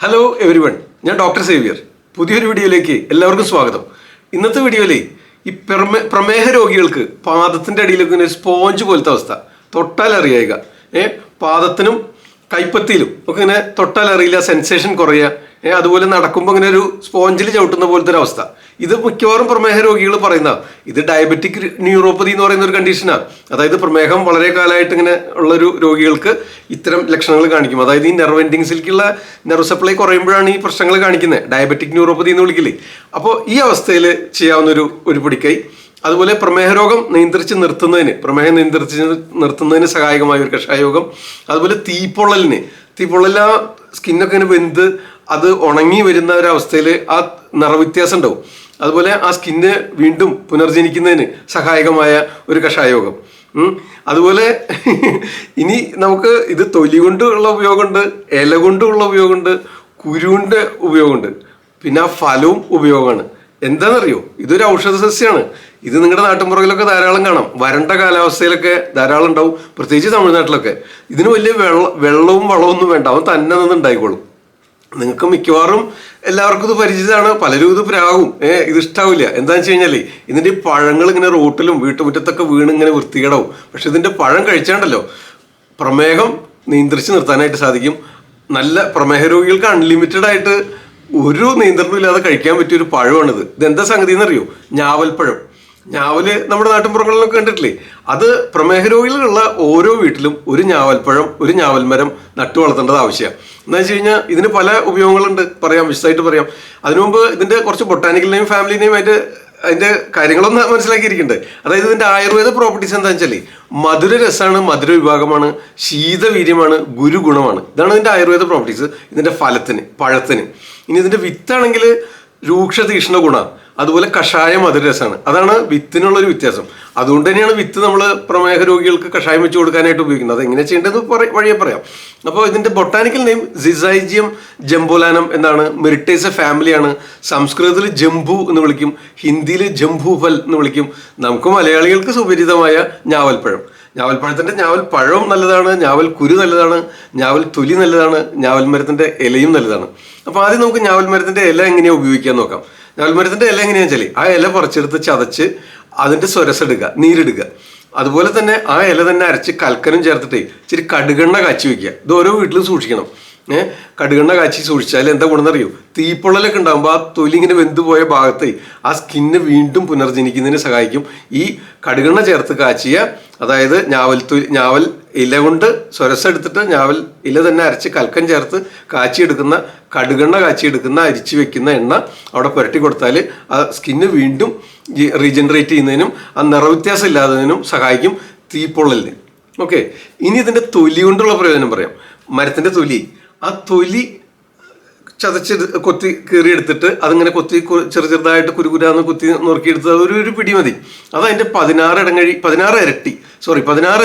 Hello everyone, ഞാൻ doctor Xavier. പുതിയൊരു വീഡിയോയിലേക്ക് എല്ലാവർക്കും സ്വാഗതം. ഇന്നത്തെ വീഡിയോയിൽ ഈ പ്രമേഹ രോഗികൾക്ക് പാദത്തിൻ്റെ അടിയിലൊക്കെ ഇങ്ങനെ സ്പോഞ്ച് പോലത്തെ അവസ്ഥ, തൊട്ടാൽ അറിയുക. പാദത്തിനും കൈപ്പത്തിയിലും ഒക്കെ ഇങ്ങനെ തൊട്ടാൽ അറിയില്ല, സെൻസേഷൻ കുറയുക. അതുപോലെ നടക്കുമ്പോൾ ഇങ്ങനെ ഒരു സ്പോഞ്ചിൽ ചവിട്ടുന്ന പോലത്തെ ഒരു അവസ്ഥ. ഇത് മിക്കവാറും പ്രമേഹ രോഗികൾ പറയുന്ന ഇത് ഡയബറ്റിക് ന്യൂറോപ്പതി എന്ന് പറയുന്ന ഒരു കണ്ടീഷനാണ്. അതായത് പ്രമേഹം വളരെ കാലമായിട്ട് ഇങ്ങനെ ഉള്ളൊരു രോഗികൾക്ക് ഇത്തരം ലക്ഷണങ്ങൾ കാണിക്കും. അതായത് ഈ നെർവ് എൻഡിങ്സിലേക്കുള്ള നെർവ് സപ്ലൈ കുറയുമ്പോഴാണ് ഈ പ്രശ്നങ്ങൾ കാണിക്കുന്നത്. ഡയബറ്റിക് ന്യൂറോപ്പതി എന്ന് വിളിക്കില്ലേ. അപ്പോൾ ഈ അവസ്ഥയിൽ ചെയ്യാവുന്ന ഒരു പൊടിക്കൈ, അതുപോലെ പ്രമേഹ രോഗം പ്രമേഹം നിയന്ത്രിച്ച് നിർത്തുന്നതിന് സഹായകമായ ഒരു കഷായോഗം, അതുപോലെ തീപ്പൊള്ളലിന് ആ സ്കിന്നൊക്കെ ഇങ്ങനെ വെന്ത് അത് ഉണങ്ങി വരുന്ന ഒരവസ്ഥയിൽ ആ നിറവ്യത്യാസം ഉണ്ടാവും. അതുപോലെ ആ സ്കിന്ന് വീണ്ടും പുനർജനിക്കുന്നതിന് സഹായകമായ ഒരു കഷായോഗം. അതുപോലെ ഇനി നമുക്ക് ഇത് തൊലി കൊണ്ടുള്ള ഉപയോഗമുണ്ട്, ഇല കൊണ്ടുള്ള ഉപയോഗമുണ്ട്, കുരുവിൻ്റെ ഉപയോഗമുണ്ട്, പിന്നെ ആ ഫലവും ഉപയോഗമാണ്. എന്താണെന്നറിയോ, ഇതൊരു ഔഷധ സസ്യമാണ്. ഇത് നിങ്ങളുടെ നാട്ടിൻപുറകിലൊക്കെ ധാരാളം കാണാം. വരണ്ട കാലാവസ്ഥയിലൊക്കെ ധാരാളം ഉണ്ടാവും, പ്രത്യേകിച്ച് തമിഴ്നാട്ടിലൊക്കെ. ഇതിന് വലിയ വെള്ളവും വളമൊന്നും വേണ്ട, അവൻ തന്നെ നിന്നുണ്ടായിക്കോളും. നിങ്ങൾക്ക് മിക്കവാറും എല്ലാവർക്കും ഇത് പരിചിതമാണ്. പലരും ഇത് പ്രാകും, ഇത് ഇഷ്ടാവില്ല. എന്താണെന്ന് വെച്ച് കഴിഞ്ഞാൽ ഇതിൻ്റെ ഈ പഴങ്ങൾ ഇങ്ങനെ റോട്ടിലും വീട്ടുമുറ്റത്തൊക്കെ വീണ് ഇങ്ങനെ വൃത്തികേടാവും. പക്ഷെ ഇതിൻ്റെ പഴം കഴിച്ചാണ്ടല്ലോ പ്രമേഹം നിയന്ത്രിച്ച് നിർത്താനായിട്ട് സാധിക്കും. നല്ല പ്രമേഹ രോഗികൾക്ക് അൺലിമിറ്റഡ് ആയിട്ട് ഒരു നിയന്ത്രണവും ഇല്ലാതെ കഴിക്കാൻ പറ്റിയൊരു പഴമാണിത്. ഇതെന്താ സംഗതി എന്നറിയോ? ഞാവൽപ്പഴം. ഞാവല് നമ്മുടെ നാട്ടിൻപുറങ്ങളിലൊക്കെ കണ്ടിട്ടില്ലേ? അത് പ്രമേഹ രോഗികളുള്ള ഓരോ വീട്ടിലും ഒരു ഞാവൽപ്പഴം, ഒരു ഞാവൽമരം നട്ടു വളർത്തേണ്ടത് ആവശ്യമാണ്. എന്താ വെച്ച് കഴിഞ്ഞാൽ ഇതിന് പല ഉപയോഗങ്ങളുണ്ട്, വിശദമായിട്ട് പറയാം. അതിനു മുമ്പ് ഇതിൻ്റെ കുറച്ച് ബൊട്ടാനിക്കൽ നെയിം, ഫാമിലി നെയിം, അതിൻ്റെ കാര്യങ്ങളൊന്ന് മനസ്സിലാക്കിയിരിക്കുന്നുണ്ട്. അതായത് ഇതിൻ്റെ ആയുർവേദ പ്രോപ്പർട്ടീസ് എന്താണെന്ന് വെച്ചാൽ മധുര രസമാണ്, മധുര വിഭാഗമാണ്, ശീതവീര്യമാണ്, ഗുരുഗുണമാണ്. ഇതാണ് ഇതിൻ്റെ ആയുർവേദ പ്രോപ്പർട്ടീസ്. ഇതിൻ്റെ പഴത്തിന്. ഇനി ഇതിൻ്റെ വിത്താണെങ്കിൽ രൂക്ഷ തീക്ഷ്ണ ഗുണം, അതുപോലെ കഷായ മധുരരസമാണ്. അതാണ് വിത്തിനുള്ളൊരു വ്യത്യാസം. അതുകൊണ്ട് തന്നെയാണ് വിത്ത് നമ്മൾ പ്രമേഹ രോഗികൾക്ക് കഷായം വെച്ച് കൊടുക്കാനായിട്ട് ഉപയോഗിക്കുന്നത്. അതെങ്ങനെ ചെയ്യേണ്ടത് വഴിയെ പറയാം. അപ്പോൾ ഇതിൻ്റെ ബൊട്ടാനിക്കൽ നെയിം സിസൈജിയം ജംബോലാനം എന്നാണ്. മെറിറ്റേസ ഫാമിലിയാണ്. സംസ്കൃതത്തിൽ ജംബു എന്ന് വിളിക്കും, ഹിന്ദിയിൽ ജംബൂഫൽ എന്ന് വിളിക്കും. നമുക്ക് മലയാളികൾക്ക് സുപരിചിതമായ ഞാവൽപ്പഴത്തിൻ്റെ ഞാവൽ പഴവും നല്ലതാണ്, ഞാവൽ കുരു നല്ലതാണ്, ഞാവൽ തൊലി നല്ലതാണ്, ഞാവൽ മരത്തിൻ്റെ ഇലയും നല്ലതാണ്. അപ്പോൾ ആദ്യം നമുക്ക് ഞാവൽ മരത്തിൻ്റെ ഇല എങ്ങനെയാണ് ഉപയോഗിക്കാൻ നോക്കാം. ഞാവൽ മരത്തിൻ്റെ ഇല എങ്ങനെയാണെന്ന് വെച്ചാൽ ആ ഇല പറിച്ചെടുത്ത് ചതച്ച് അതിൻ്റെ സ്വരസെടുക്കുക, നീരെടുക്കുക. അതുപോലെ തന്നെ ആ ഇല തന്നെ അരച്ച് കൽക്കനും ചേർത്തിട്ട് ഇച്ചിരി കടുകെണ്ണ കാച്ചി വയ്ക്കുക. ഇത് ഓരോ വീട്ടിലും സൂക്ഷിക്കണം. കടുകെണ്ണ കാച്ചി സൂക്ഷിച്ചാൽ എന്താ ഗുണമെന്നറിയോ? തീപ്പൊള്ളലൊക്കെ ഉണ്ടാകുമ്പോൾ ആ തൊലി ഇങ്ങനെ വെന്തുപോയ ഭാഗത്ത് ആ സ്കിന്ന് വീണ്ടും പുനർജനിക്കുന്നതിന് സഹായിക്കും. ഈ കടുകെണ്ണ ചേർത്ത് കാച്ചിയ, അതായത് ഞാവൽ ഇല കൊണ്ട് സ്വരസെടുത്തിട്ട് ഞാവൽ ഇല തന്നെ അരച്ച് കൽക്കൻ ചേർത്ത് കാച്ചിയെടുക്കുന്ന, കടുകെണ്ണ കാച്ചിയെടുക്കുന്ന, അരിച്ചു വെക്കുന്ന എണ്ണ അവിടെ പുരട്ടി കൊടുത്താൽ ആ സ്കിന്ന് വീണ്ടും റീജനറേറ്റ് ചെയ്യുന്നതിനും ആ നിറവ്യത്യാസം ഇല്ലാത്തതിനും സഹായിക്കും തീപ്പൊള്ളലിന്. ഓക്കെ, ഇനി ഇതിൻ്റെ തൊലി കൊണ്ടുള്ള പ്രയോജനം പറയാം. മരത്തിൻ്റെ തൊലി, ആ തൊലി കൊത്തി കീറിയെടുത്തിട്ട് അതിങ്ങനെ ചെറുതായിട്ട് കുരുകുരാന്ന് കുത്തി നുറുക്കിയെടുത്ത് ഒരു പിടി മതി. അതതിൻ്റെ 16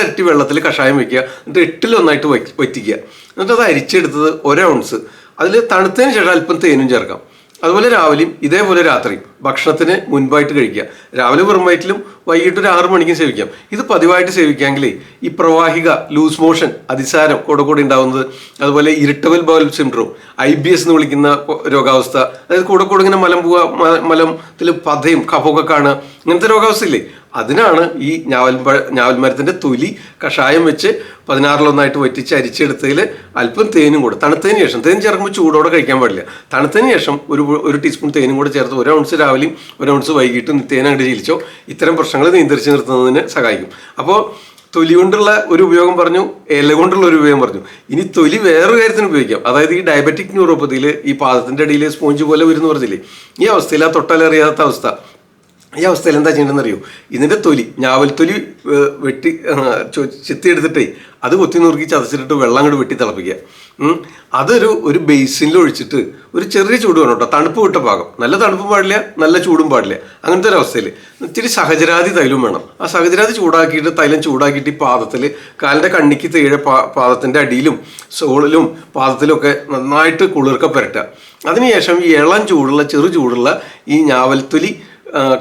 ഇരട്ടി വെള്ളത്തിൽ കഷായം വയ്ക്കുക. എന്നിട്ട് 8-1 വറ്റിക്കുക. എന്നിട്ട് അത് അരിച്ചെടുത്തത് 1 ഔൺസ്. അതിൽ തണുത്തതിന് ശേഷം അല്പം തേനും ചേർക്കാം. അതുപോലെ രാവിലെയും ഇതേപോലെ രാത്രിയും ഭക്ഷണത്തിന് മുൻപായിട്ട് കഴിക്കുക. രാവിലെ വെറും വയറ്റിലും വൈകിട്ട് ഒരു 6 മണിക്കും സേവിക്കാം. ഇത് പതിവായിട്ട് സേവിക്കാമെങ്കിൽ ഈ പ്രവാഹിക, ലൂസ് മോഷൻ, അതിസാരം കൂടെ ഉണ്ടാവുന്നത്, അതുപോലെ ഇറിറ്റബിൾ ബവൽ സിൻഡ്രോം, IBS എന്ന് വിളിക്കുന്ന രോഗാവസ്ഥ, അതായത് കൂടെ ഇങ്ങനെ മലത്തിൽ പതയും കഫമൊക്കെ കാണുക, ഇങ്ങനത്തെ രോഗാവസ്ഥ ഇല്ലേ, അതിനാണ് ഈ ഞാവൽമരത്തിൻ്റെ തൊലി കഷായം വെച്ച് 16-1 വറ്റിച്ച് അരിച്ചെടുത്തതിൽ അല്പം തേനും കൂടെ, തണുത്തതിന് ശേഷം, തേൻ ചേർക്കുമ്പോൾ ചൂടോടെ കഴിക്കാൻ പാടില്ല, തണുത്തതിന് ശേഷം ഒരു ടീസ്പൂൺ തേനും കൂടെ ചേർത്ത് 1 ഔൺസ് രാവിലെയും 1 ഔൺസ് വൈകിട്ടും തേൻ അങ്ങോട്ട് ശീലിച്ചോ. ഇത്തരം പ്രശ്നങ്ങൾ നിയന്ത്രിച്ച് നിർത്തുന്നതിന് സഹായിക്കും. അപ്പോൾ തൊലി കൊണ്ടുള്ള ഒരു ഉപയോഗം പറഞ്ഞു, ഇല കൊണ്ടുള്ള ഒരു ഉപയോഗം പറഞ്ഞു. ഇനി തൊലി വേറൊരു കാര്യത്തിന് ഉപയോഗിക്കാം. അതായത് ഈ ഡയബറ്റിക് ന്യൂറോപ്പതിയിൽ ഈ പാദത്തിൻ്റെ അടിയിൽ സ്പോഞ്ച് പോലെ വരുന്നു പറഞ്ഞില്ലേ, ഈ അവസ്ഥയിൽ ആ തൊട്ടാലറിയാത്ത അവസ്ഥ, ഈ അവസ്ഥയിൽ എന്താ ചെയ്യേണ്ടതെന്ന് അറിയോ? ഇതിൻ്റെ ഞാവൽ തൊലി ചെത്തിയെടുത്തിട്ടേ അത് കൊത്തി നുറുക്കി ചതച്ചിട്ട് വെള്ളം അങ്ങോട്ട് വെട്ടി തിളപ്പിക്കുക. ഒരു ബേസിനിൽ ഒഴിച്ചിട്ട് ഒരു ചെറിയ ചൂട് വേണം കേട്ടോ, തണുപ്പ് വിട്ട പാകം. നല്ല തണുപ്പും പാടില്ല, നല്ല ചൂടും പാടില്ല. അങ്ങനത്തെ ഒരു അവസ്ഥയിൽ ഇത്തിരി സഹജരാതി തൈലവും വേണം. ആ സഹജരാതി തൈലം ചൂടാക്കിയിട്ട് ഈ പാദത്തിൽ, കാലിൻ്റെ കണ്ണിക്ക് തേഴെ പാദത്തിൻ്റെ അടിയിലും സോളിലും പാദത്തിലും ഒക്കെ നന്നായിട്ട് കുളിർക്ക പുരട്ടുക. അതിനുശേഷം ഈ ചെറു ചൂടുള്ള ഈ ഞാവൽത്തൊലി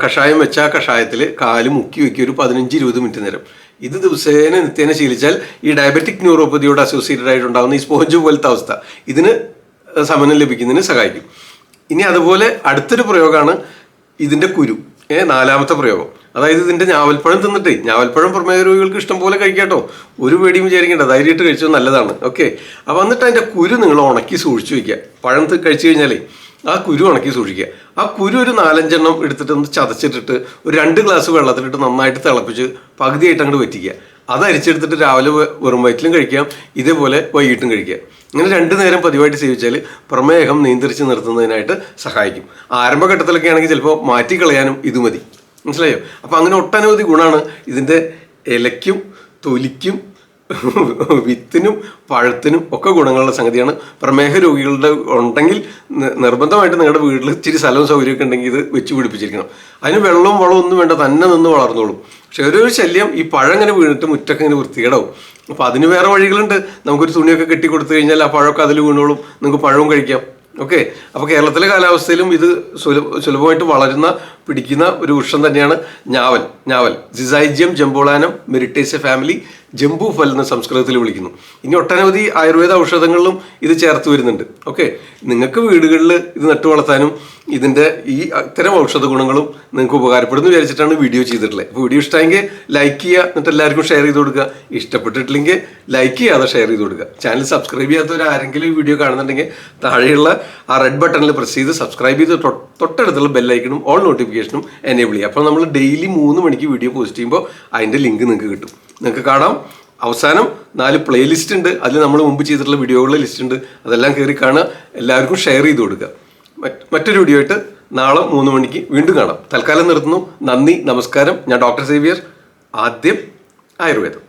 കഷായം വെച്ച ആ കഷായത്തിൽ കാല് മുക്കി വയ്ക്കുക ഒരു 15-20 മിനിറ്റ് നേരം. ഇത് നിത്യേന ശീലിച്ചാൽ ഈ ഡയബറ്റിക് ന്യൂറോപ്പതിയോട് അസോസിയേറ്റഡ് ആയിട്ടുണ്ടാകുന്ന ഈ സ്പോഞ്ച് പോലത്തെ അവസ്ഥ ഇതിന് സമനം ലഭിക്കുന്നതിന് സഹായിക്കും. ഇനി അതുപോലെ അടുത്തൊരു പ്രയോഗമാണ് ഇതിൻ്റെ കുരു. നാലാമത്തെ പ്രയോഗം, അതായത് ഇതിൻ്റെ ഞാവൽപ്പഴം തിന്നിട്ടേ, ഞാവൽപ്പഴം പ്രമേഹ രോഗികൾക്ക് ഇഷ്ടം പോലെ കഴിക്കാട്ടോ, ഒരു പേടിയും വിചാരിക്കേണ്ട, ധൈര്യമായിട്ട് കഴിച്ചത് നല്ലതാണ്. ഓക്കെ, അപ്പോൾ എന്നിട്ട് അതിൻ്റെ കുരു നിങ്ങൾ ഉണക്കി സൂക്ഷിച്ചു വയ്ക്കുക. പഴം കഴിച്ചു കഴിഞ്ഞാലേ ആ കുരു ഉണക്കി സൂക്ഷിക്കുക. ആ കുരു ഒരു 4-5 എണ്ണം എടുത്തിട്ട് ഒന്ന് ചതച്ചിട്ടിട്ട് ഒരു 2 ഗ്ലാസ് വെള്ളത്തിലിട്ട് നന്നായിട്ട് തിളപ്പിച്ച് പകുതിയായിട്ട് അങ്ങോട്ട് വറ്റിക്കുക. അത് അരിച്ചെടുത്തിട്ട് രാവിലെ വെറും വയറ്റിലും കഴിക്കാം, ഇതേപോലെ വൈകിട്ടും കഴിക്കാം. ഇങ്ങനെ 2 നേരം പതിവായിട്ട് സേവിച്ചാൽ പ്രമേഹം നിയന്ത്രിച്ച് നിർത്തുന്നതിനായിട്ട് സഹായിക്കും. ആരംഭഘട്ടത്തിലൊക്കെ ആണെങ്കിൽ ചിലപ്പോൾ മാറ്റിക്കളയാനും ഇത് മതി. മനസ്സിലായോ? അപ്പോൾ അങ്ങനെ ഒട്ടനവധി ഗുണമാണ് ഇതിൻ്റെ ഇലയ്ക്കും തൊലിക്കും വിത്തിനും പഴത്തിനും ഒക്കെ ഗുണങ്ങളുള്ള സംഗതിയാണ്. പ്രമേഹ രോഗികളുടെ ഉണ്ടെങ്കിൽ നിർബന്ധമായിട്ട് നിങ്ങളുടെ വീട്ടിൽ ഇച്ചിരി സ്ഥലവും സൗകര്യമൊക്കെ ഉണ്ടെങ്കിൽ ഇത് വെച്ച് പിടിപ്പിച്ചിരിക്കണം. അതിന് വെള്ളവും വളവും ഒന്നും വേണ്ട, തന്നെ നിന്ന് വളർന്നോളും. പക്ഷെ ഒരു ശല്യം, ഈ പഴം ഇങ്ങനെ വീണിട്ട് മുറ്റൊക്കെ ഇങ്ങനെ വൃത്തികേടാവും. അപ്പോൾ അതിന് വേറെ വഴികളുണ്ട്. നമുക്കൊരു തുണിയൊക്കെ കെട്ടി കൊടുത്തു കഴിഞ്ഞാൽ ആ പഴമൊക്കെ അതിൽ വീണോളും, നിങ്ങൾക്ക് പഴവും കഴിക്കാം. ഓക്കെ, അപ്പോൾ കേരളത്തിലെ കാലാവസ്ഥയിലും ഇത് സുലഭമായിട്ട് വളരുന്ന പിടിക്കുന്ന ഒരു വൃക്ഷം തന്നെയാണ് ഞാവൽ. സിസൈജിയം ജംബോളാനം മെരിറ്റേസ ഫാമിലി, ജംബൂ ഫൽ എന്ന് സംസ്കൃതത്തിൽ വിളിക്കുന്നു. ഇനി ഒട്ടനവധി ആയുർവേദ ഔഷധങ്ങളിലും ഇത് ചേർത്ത് വരുന്നുണ്ട്. ഓക്കെ, നിങ്ങൾക്ക് വീടുകളിൽ ഇത് നട്ടു വളർത്താനും ഇതിൻ്റെ ഇത്തരം ഔഷധ ഗുണങ്ങളും നിങ്ങൾക്ക് ഉപകാരപ്പെടുന്നു വിചാരിച്ചിട്ടാണ് വീഡിയോ ചെയ്തിട്ടുള്ളത്. അപ്പോൾ വീഡിയോ ഇഷ്ടമെങ്കിൽ ലൈക്ക് ചെയ്യുക, എന്നിട്ട് എല്ലാവർക്കും ഷെയർ ചെയ്ത് കൊടുക്കുക. ഇഷ്ടപ്പെട്ടിട്ടില്ലെങ്കിൽ ലൈക്ക് ചെയ്യാതെ ഷെയർ ചെയ്ത് കൊടുക്കുക. ചാനൽ സബ്സ്ക്രൈബ് ചെയ്യാത്തവർ ആരെങ്കിലും ഈ വീഡിയോ കാണുന്നുണ്ടെങ്കിൽ താഴെയുള്ള ആ റെഡ് ബട്ടണിൽ പ്രസ് ചെയ്ത് സബ്സ്ക്രൈബ് ചെയ്ത് തൊട്ടടുത്തുള്ള ബെല്ലൈക്കണും ഓൾ നോട്ടിഫിക്കേഷനും എനേബിൾ ചെയ്യുക. അപ്പോൾ നമ്മൾ ഡെയിലി 3 മണിക്ക് വീഡിയോ പോസ്റ്റ് ചെയ്യുമ്പോൾ അതിൻ്റെ ലിങ്ക് നിങ്ങൾക്ക് കിട്ടും. നിങ്ങൾക്ക് കാണാം. അവസാനം 4 പ്ലേലിസ്റ്റ് ഉണ്ട്, അതിൽ നമ്മൾ മുമ്പ് ചെയ്തിട്ടുള്ള വീഡിയോകളുടെ ലിസ്റ്റ് ഉണ്ട്. അതെല്ലാം കയറി കാണുക, എല്ലാവർക്കും ഷെയർ ചെയ്ത് കൊടുക്കുക. മറ്റൊരു വീഡിയോ ആയിട്ട് നാളെ 3 മണിക്ക് വീണ്ടും കാണാം. തൽക്കാലം നിർത്തുന്നു. നന്ദി, നമസ്കാരം. ഞാൻ ഡോക്ടർ സേവിയർ, ആദ്യം ആയുർവേദം.